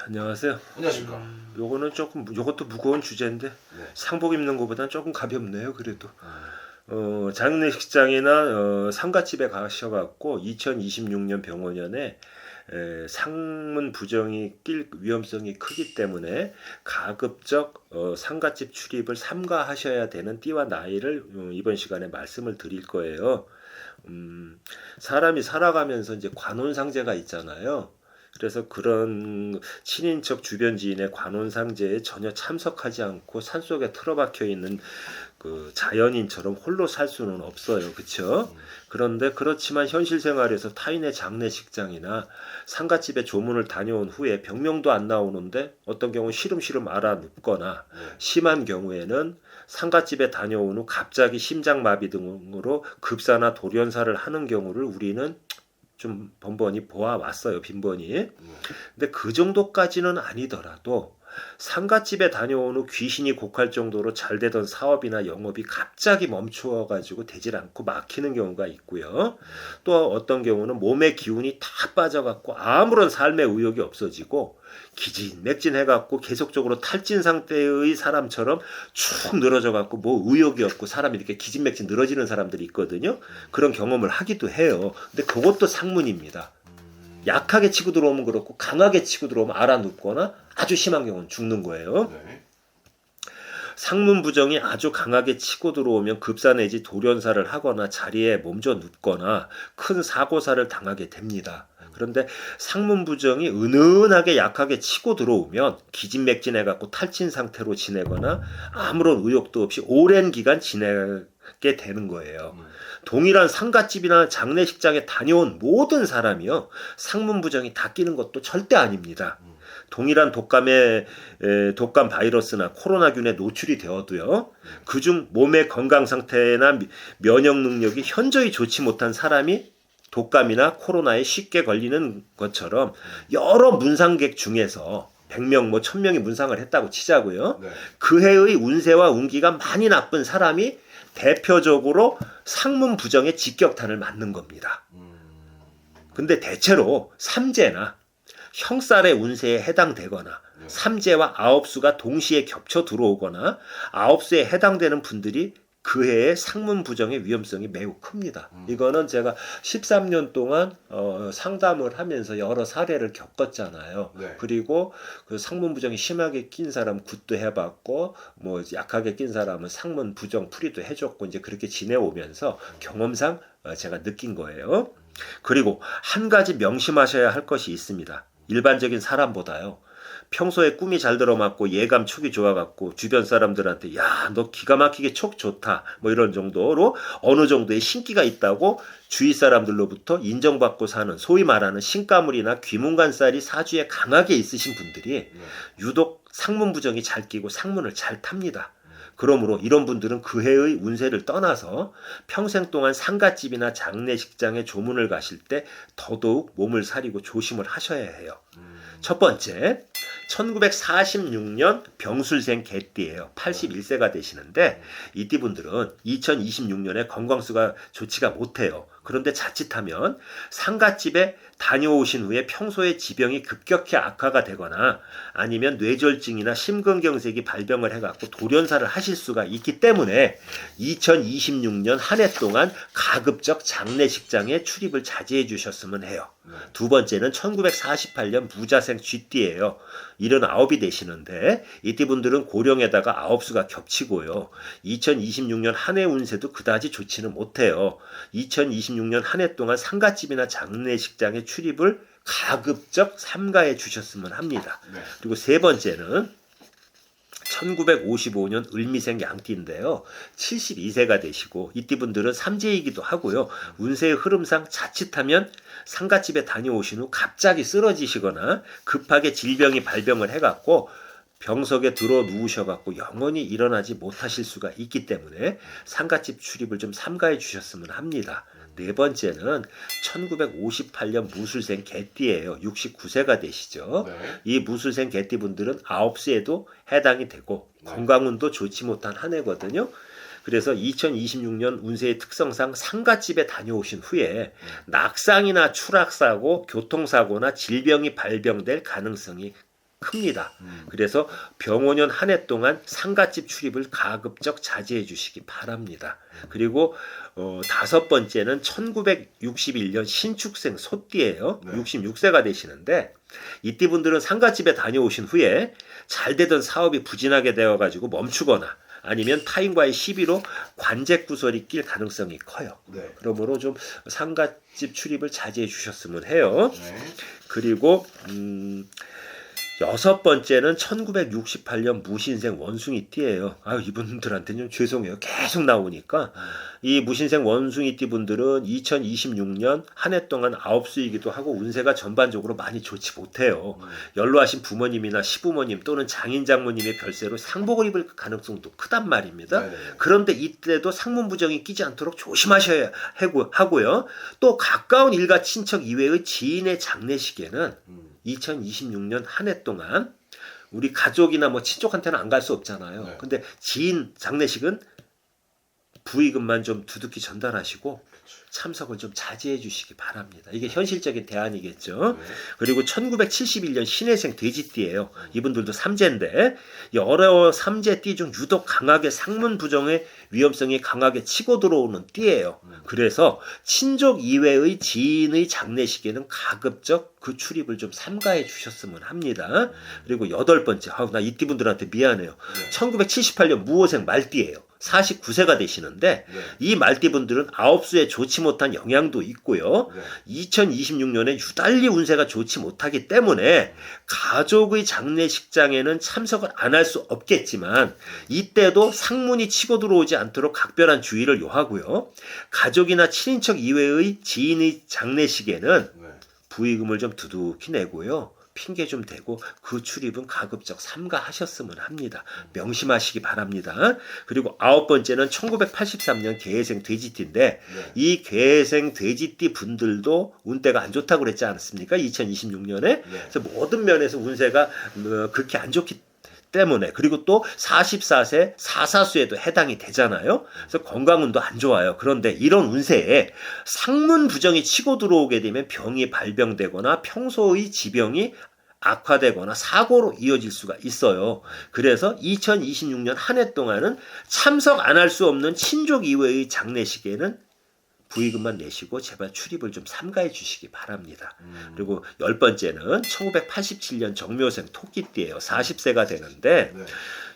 안녕하세요. 안녕하십니까. 요거는 조금 요것도 무거운 주제인데 네. 상복 입는 것보다는 조금 가볍네요. 그래도 장례식장이나 상가집에 가셔갖고 2026년 병원연에 상문 부정이 낄 위험성이 크기 때문에 가급적 상가집 출입을 삼가하셔야 되는 띠와 나이를 이번 시간에 말씀을 드릴 거예요. 사람이 살아가면서 이제 관혼상제가 있잖아요. 그래서 그런 친인척 주변 지인의 관혼상제에 전혀 참석하지 않고 산속에 틀어박혀 있는 그 자연인처럼 홀로 살 수는 없어요. 그렇죠? 그런데 그렇지만 현실 생활에서 타인의 장례식장이나 상가집에 조문을 다녀온 후에 병명도 안 나오는데 어떤 경우 시름시름 알아눕거나 심한 경우에는 상가집에 다녀온 후 갑자기 심장마비 등으로 급사나 돌연사를 하는 경우를 우리는 좀 번번이 보아왔어요. 빈번히. 근데 그 정도까지는 아니더라도 상가집에 다녀온 후 귀신이 곡할 정도로 잘 되던 사업이나 영업이 갑자기 멈추어가지고 되질 않고 막히는 경우가 있고요. 또 어떤 경우는 몸의 기운이 다 빠져갖고 아무런 삶의 의욕이 없어지고 기진맥진해갖고 계속적으로 탈진 상태의 사람처럼 축 늘어져갖고 뭐 의욕이 없고 사람이 이렇게 기진맥진 늘어지는 사람들이 있거든요. 그런 경험을 하기도 해요. 근데 그것도 상문입니다. 약하게 치고 들어오면 그렇고 강하게 치고 들어오면 알아눕거나 아주 심한 경우는 죽는 거예요. 네. 상문 부정이 아주 강하게 치고 들어오면 급사 내지 돌연사를 하거나 자리에 몸져 눕거나 큰 사고사를 당하게 됩니다. 그런데 상문 부정이 은은하게 약하게 치고 들어오면 기진맥진해갖고 탈진 상태로 지내거나 아무런 의욕도 없이 오랜 기간 지내게 되는 거예요. 동일한 상가집이나 장례식장에 다녀온 모든 사람이요 상문 부정이 다 끼는 것도 절대 아닙니다. 동일한 독감 바이러스나 코로나균에 노출이 되어도요. 그중 몸의 건강 상태나 면역 능력이 현저히 좋지 못한 사람이 독감이나 코로나에 쉽게 걸리는 것처럼 여러 문상객 중에서 100명 뭐 1000명이 문상을 했다고 치자고요. 네. 그 해의 운세와 운기가 많이 나쁜 사람이 대표적으로 상문 부정의 직격탄을 맞는 겁니다. 근데 대체로 삼재나 형살의 운세에 해당되거나 삼재와 아홉수가 동시에 겹쳐 들어오거나 아홉수에 해당되는 분들이 그 해의 상문 부정의 위험성이 매우 큽니다. 이거는 제가 13년 동안 상담을 하면서 여러 사례를 겪었잖아요. 네. 그리고 그 상문 부정이 심하게 낀 사람 굿도 해봤고 뭐 약하게 낀 사람은 상문 부정 풀이도 해줬고 이제 그렇게 지내오면서 경험상 제가 느낀 거예요. 그리고 한 가지 명심하셔야 할 것이 있습니다. 일반적인 사람보다요. 평소에 꿈이 잘 들어맞고 예감 촉이 좋아갖고 주변 사람들한테 야, 너 기가 막히게 촉 좋다 뭐 이런 정도로 어느 정도의 신기가 있다고 주위 사람들로부터 인정받고 사는 소위 말하는 신가물이나 귀문관살이 사주에 강하게 있으신 분들이 유독 상문 부정이 잘 끼고 상문을 잘 탑니다. 그러므로 이런 분들은 그 해의 운세를 떠나서 평생 동안 상가집이나 장례식장에 조문을 가실 때 더더욱 몸을 사리고 조심을 하셔야 해요. 첫 번째, 1946년 병술생 개띠예요. 81세가 되시는데 이띠 분들은 2026년에 건강수가 좋지가 못해요. 그런데 자칫하면 상가집에 다녀오신 후에 평소에 지병이 급격히 악화가 되거나 아니면 뇌졸중이나 심근경색이 발병을 해갖고 돌연사를 하실 수가 있기 때문에 2026년 한 해 동안 가급적 장례식장에 출입을 자제해 주셨으면 해요. 두 번째는 1948년 부자생 쥐띠예요. 79이 되시는데 이띠 분들은 고령에다가 9수가 겹치고요. 2026년 한 해 운세도 그다지 좋지는 못해요. 2026년 한 해 동안 상가집이나 장례식장에 출입을 가급적 삼가해 주셨으면 합니다. 네. 그리고 세 번째는 1955년 을미생 양띠인데요. 72세가 되시고 이띠 분들은 삼재이기도 하고요. 운세의 흐름상 자칫하면 상가집에 다녀오신 후 갑자기 쓰러지시거나 급하게 질병이 발병을 해갖고 병석에 들어 누우셔갖고 영원히 일어나지 못하실 수가 있기 때문에 상가집 출입을 좀 삼가해 주셨으면 합니다. 네 번째는 1958년 무술생 개띠예요. 69세가 되시죠. 네. 이 무술생 개띠 분들은 9수에도 해당이 되고 건강운도 좋지 못한 한 해거든요. 그래서 2026년 운세의 특성상 상가집에 다녀오신 후에 낙상이나 추락사고, 교통사고나 질병이 발병될 가능성이 큽니다. 그래서 병원년 한 해 동안 상가집 출입을 가급적 자제해 주시기 바랍니다. 그리고 다섯 번째는 1961년 신축생 소띠예요. 네. 66세가 되시는데 이띠 분들은 상가집에 다녀오신 후에 잘 되던 사업이 부진하게 되어가지고 멈추거나 아니면 타인과의 시비로 관제구설이 낄 가능성이 커요. 네. 그러므로 좀 상가집 출입을 자제해 주셨으면 해요. 네. 그리고 여섯 번째는 1968년 무신생 원숭이띠예요. 아유, 이분들한테는 좀 죄송해요. 계속 나오니까. 이 무신생 원숭이띠 분들은 2026년 한 해 동안 아홉수이기도 하고 운세가 전반적으로 많이 좋지 못해요. 연로하신 부모님이나 시부모님 또는 장인 장모님의 별세로 상복을 입을 가능성도 크단 말입니다. 네네. 그런데 이때도 상문부정이 끼지 않도록 조심하셔야 하고요. 또 가까운 일가 친척 이외의 지인의 장례식에는 2026년 한 해 동안 우리 가족이나 뭐 친족한테는 안 갈 수 없잖아요. 네. 근데 지인 장례식은 부의금만 좀 두둑히 전달하시고 참석을 좀 자제해 주시기 바랍니다. 이게 현실적인 대안이겠죠. 네. 그리고 1971년 신해생 돼지띠예요. 이분들도 삼재인데 여러 삼재띠 중 유독 강하게 상문 부정의 위험성이 강하게 치고 들어오는 띠예요. 그래서 친족 이외의 지인의 장례식에는 가급적 그 출입을 좀 삼가해 주셨으면 합니다. 그리고 여덟 번째, 나 이 띠분들한테 미안해요. 네. 1978년 무호생 말띠예요. 49세가 되시는데 네. 이 말띠분들은 아홉수에 좋지 못한 영향도 있고요. 네. 2026년에 유달리 운세가 좋지 못하기 때문에 가족의 장례식장에는 참석을 안 할 수 없겠지만 이때도 상문이 치고 들어오지 않도록 각별한 주의를 요하고요. 가족이나 친인척 이외의 지인의 장례식에는 네. 부의금을 좀 두둑히 내고요. 핑계 좀 대고 그 출입은 가급적 삼가하셨으면 합니다. 명심하시기 바랍니다. 그리고 아홉 번째는 1983년 계생 돼지띠인데 네. 이 계생 돼지띠 분들도 운대가 안 좋다고 그랬지 않았습니까? 2026년에. 네. 그래서 모든 면에서 운세가 그렇게 안 좋기 때문에 그리고 또 44세 사사수에도 해당이 되잖아요. 그래서 건강운도 안 좋아요. 그런데 이런 운세에 상문 부정이 치고 들어오게 되면 병이 발병되거나 평소의 지병이 악화되거나 사고로 이어질 수가 있어요. 그래서 2026년 한 해 동안은 참석 안 할 수 없는 친족 이외의 장례식에는 부의금만 내시고 제발 출입을 좀 삼가해 주시기 바랍니다. 그리고 열 번째는 1987년 정묘생 토끼띠예요. 40세가 되는데 네.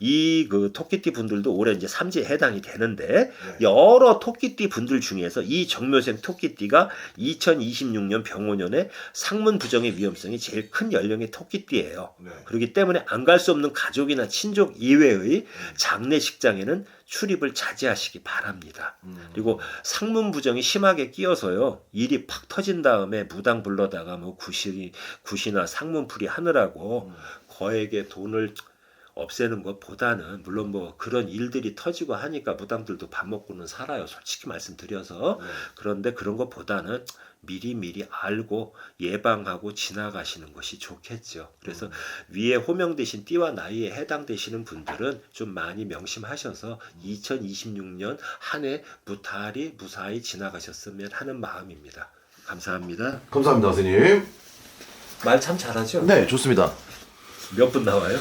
이 그 토끼띠 분들도 올해 이제 삼지에 해당이 되는데 네. 여러 토끼띠 분들 중에서 이 정묘생 토끼띠가 2026년 병원년에 상문 부정의 위험성이 제일 큰 연령의 토끼띠예요. 네. 그렇기 때문에 안 갈 수 없는 가족이나 친족 이외의 장례식장에는 출입을 자제하시기 바랍니다. 그리고 상문 부정이 심하게 끼어서요. 일이 팍 터진 다음에 무당 불러다가 뭐 굿이나 상문풀이 하느라고 거액의 돈을 없애는 것보다는 물론 뭐 그런 일들이 터지고 하니까 무당들도 밥 먹고는 살아요. 솔직히 말씀드려서. 그런데 그런 것보다는 미리 알고 예방하고 지나가시는 것이 좋겠죠. 그래서 위에 호명되신 띠와 나이에 해당되시는 분들은 좀 많이 명심하셔서 2026년 한 해 무사히 지나가셨으면 하는 마음입니다. 감사합니다. 감사합니다, 선생님. 말 참 잘하죠? 네, 좋습니다. 몇 분 나와요?